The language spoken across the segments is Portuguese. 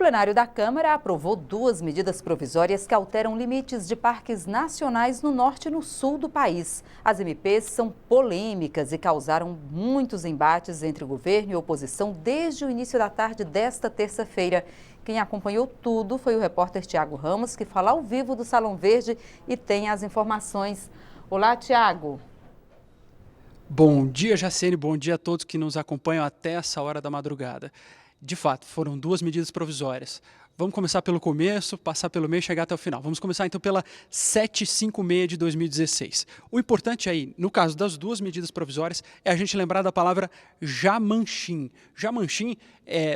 plenário da Câmara aprovou duas medidas provisórias que alteram limites de parques nacionais no norte e no sul do país. As MPs são polêmicas e causaram muitos embates entre governo e oposição desde o início da tarde desta terça-feira. Quem acompanhou tudo foi o repórter Tiago Ramos, que fala ao vivo do Salão Verde e tem as informações. Olá, Tiago. Bom dia, Jacene. Bom dia a todos que nos acompanham até essa hora da madrugada. De fato, foram duas medidas provisórias. Vamos começar pelo começo, passar pelo meio e chegar até o final. Vamos começar então pela 756 de 2016. O importante aí, no caso das duas medidas provisórias, é a gente lembrar da palavra Jamanchim. Jamanchim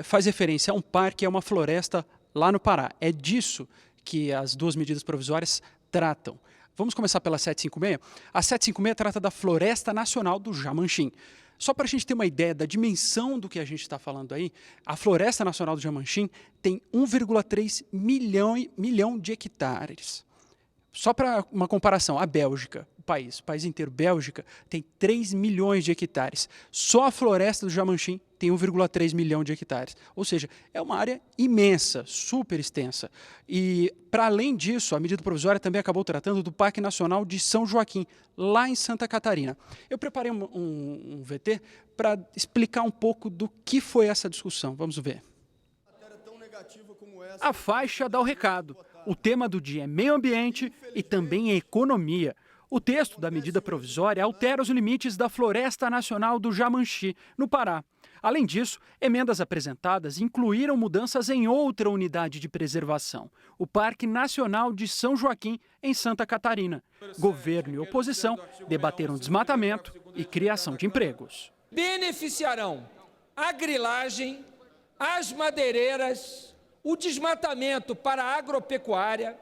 faz referência a um parque, a uma floresta lá no Pará. É disso que as duas medidas provisórias tratam. Vamos começar pela 756? A 756 trata da Floresta Nacional do Jamanchim. Só para a gente ter uma ideia da dimensão do que a gente está falando aí, a Floresta Nacional do Jamanchim tem 1,3 milhão de hectares. Só para uma comparação, a Bélgica, o país inteiro, Bélgica, tem 3 milhões de hectares. Só a Floresta do Jamanchim tem 1,3 milhão de hectares. Ou seja, é uma área imensa, super extensa. E, para além disso, a medida provisória também acabou tratando do Parque Nacional de São Joaquim, lá em Santa Catarina. Eu preparei um VT para explicar um pouco do que foi essa discussão. Vamos ver. A faixa dá o recado. O tema do dia é meio ambiente e também é economia. O texto da medida provisória altera os limites da Floresta Nacional do Jamanchim, no Pará. Além disso, emendas apresentadas incluíram mudanças em outra unidade de preservação, o Parque Nacional de São Joaquim, em Santa Catarina. Governo e oposição debateram desmatamento e criação de empregos. Beneficiarão a grilagem, as madeireiras, o desmatamento para a agropecuária,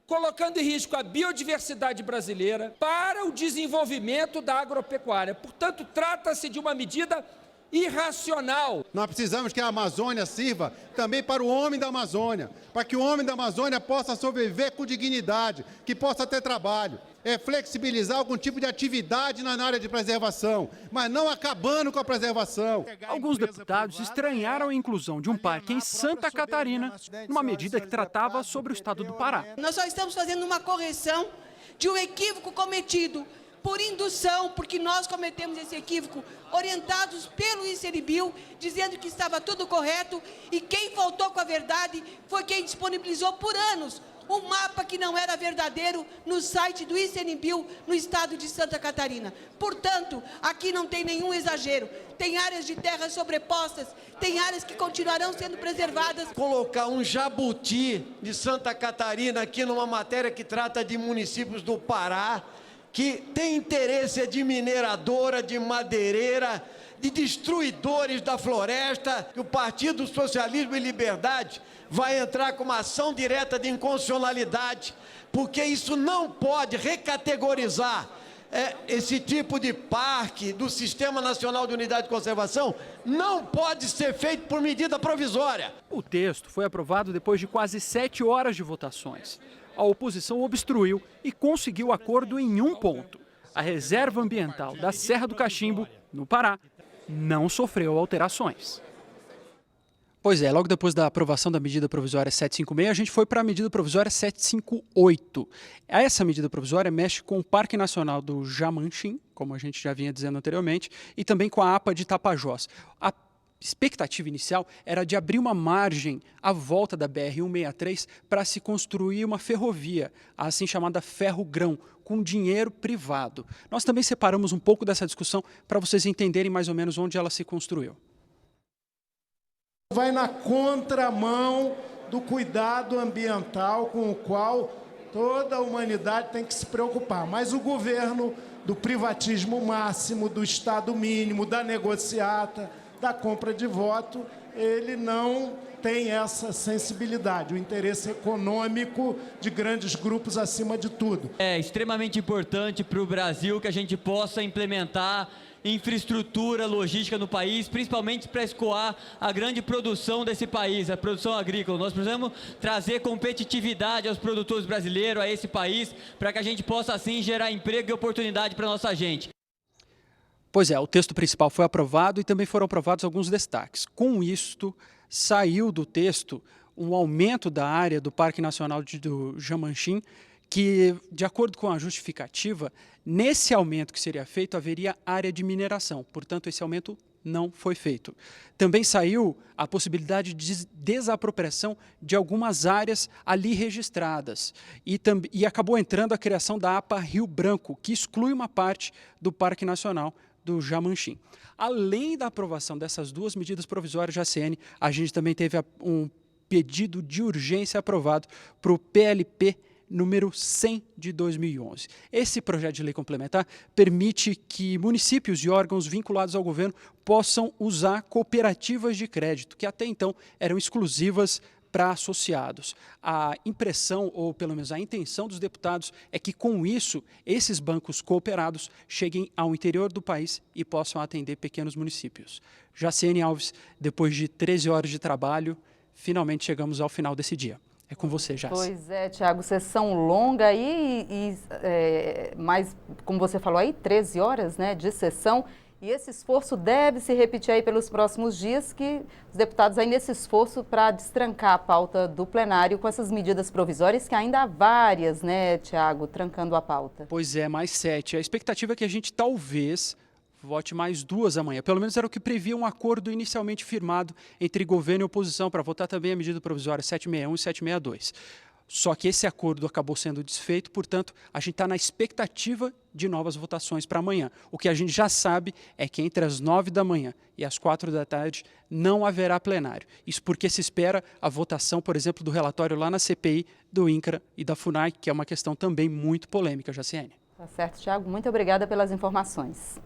colocando em risco a biodiversidade brasileira para o desenvolvimento da agropecuária. Portanto, trata-se de uma medida irracional. Nós precisamos que a Amazônia sirva também para o homem da Amazônia, para que o homem da Amazônia possa sobreviver com dignidade, que possa ter trabalho. É flexibilizar algum tipo de atividade na área de preservação, mas não acabando com a preservação. Alguns deputados estranharam a inclusão de um parque em Santa Catarina, numa medida que tratava sobre o estado do Pará. Nós só estamos fazendo uma correção de um equívoco cometido por indução, porque nós cometemos esse equívoco, orientados pelo ICMBio, dizendo que estava tudo correto, e quem faltou com a verdade foi quem disponibilizou por anos um mapa que não era verdadeiro no site do ICMBio, no estado de Santa Catarina. Portanto, aqui não tem nenhum exagero. Tem áreas de terra sobrepostas, tem áreas que continuarão sendo preservadas. Colocar um jabuti de Santa Catarina aqui numa matéria que trata de municípios do Pará, que tem interesse de mineradora, de madeireira, de destruidores da floresta, que o Partido Socialismo e Liberdade vai entrar com uma ação direta de inconstitucionalidade, porque isso não pode recategorizar esse tipo de parque do Sistema Nacional de Unidade de Conservação, não pode ser feito por medida provisória. O texto foi aprovado depois de quase 7 horas de votações. A oposição obstruiu e conseguiu acordo em um ponto. A Reserva Ambiental da Serra do Cachimbo, no Pará, não sofreu alterações. Pois é, logo depois da aprovação da medida provisória 756, a gente foi para a medida provisória 758. Essa medida provisória mexe com o Parque Nacional do Jamanchim, como a gente já vinha dizendo anteriormente, e também com a APA de Tapajós. A expectativa inicial era de abrir uma margem à volta da BR-163 para se construir uma ferrovia, a assim chamada ferro-grão, com dinheiro privado. Nós também separamos um pouco dessa discussão para vocês entenderem mais ou menos onde ela se construiu. Vai na contramão do cuidado ambiental com o qual toda a humanidade tem que se preocupar. Mas o governo do privatismo máximo, do Estado mínimo, da negociata, da compra de voto, ele não tem essa sensibilidade, o interesse econômico de grandes grupos acima de tudo. É extremamente importante para o Brasil que a gente possa implementar infraestrutura logística no país, principalmente para escoar a grande produção desse país, a produção agrícola. Nós precisamos trazer competitividade aos produtores brasileiros, a esse país, para que a gente possa assim gerar emprego e oportunidade para a nossa gente. Pois é, o texto principal foi aprovado e também foram aprovados alguns destaques. Com isto, saiu do texto um aumento da área do Parque Nacional do Jamanchim, que, de acordo com a justificativa, nesse aumento que seria feito, haveria área de mineração. Portanto, esse aumento não foi feito. Também saiu a possibilidade de desapropriação de algumas áreas ali registradas. E acabou entrando a criação da APA Rio Branco, que exclui uma parte do Parque Nacional do Jamanchim. Além da aprovação dessas duas medidas provisórias da CN, a gente também teve um pedido de urgência aprovado para o PLP número 100 de 2011. Esse projeto de lei complementar permite que municípios e órgãos vinculados ao governo possam usar cooperativas de crédito, que até então eram exclusivas para associados. A impressão, ou pelo menos a intenção dos deputados, é que com isso, esses bancos cooperados cheguem ao interior do país e possam atender pequenos municípios. Jaciene Alves, depois de 13 horas de trabalho, finalmente chegamos ao final desse dia. É com você, Jaci. Pois é, Tiago, sessão longa aí, mas como você falou aí, 13 horas, né, de sessão. E esse esforço deve se repetir aí pelos próximos dias, que os deputados aí nesse esforço para destrancar a pauta do plenário com essas medidas provisórias, que ainda há várias, né, Tiago, trancando a pauta. Pois é, mais 7. A expectativa é que a gente talvez vote mais 2 amanhã. Pelo menos era o que previa um acordo inicialmente firmado entre governo e oposição para votar também a medida provisória 761 e 762. Só que esse acordo acabou sendo desfeito, portanto, a gente está na expectativa de novas votações para amanhã. O que a gente já sabe é que entre as 9 da manhã e as 4 da tarde não haverá plenário. Isso porque se espera a votação, por exemplo, do relatório lá na CPI do INCRA e da FUNAI, que é uma questão também muito polêmica, Jaciene. Tá certo, Tiago. Muito obrigada pelas informações.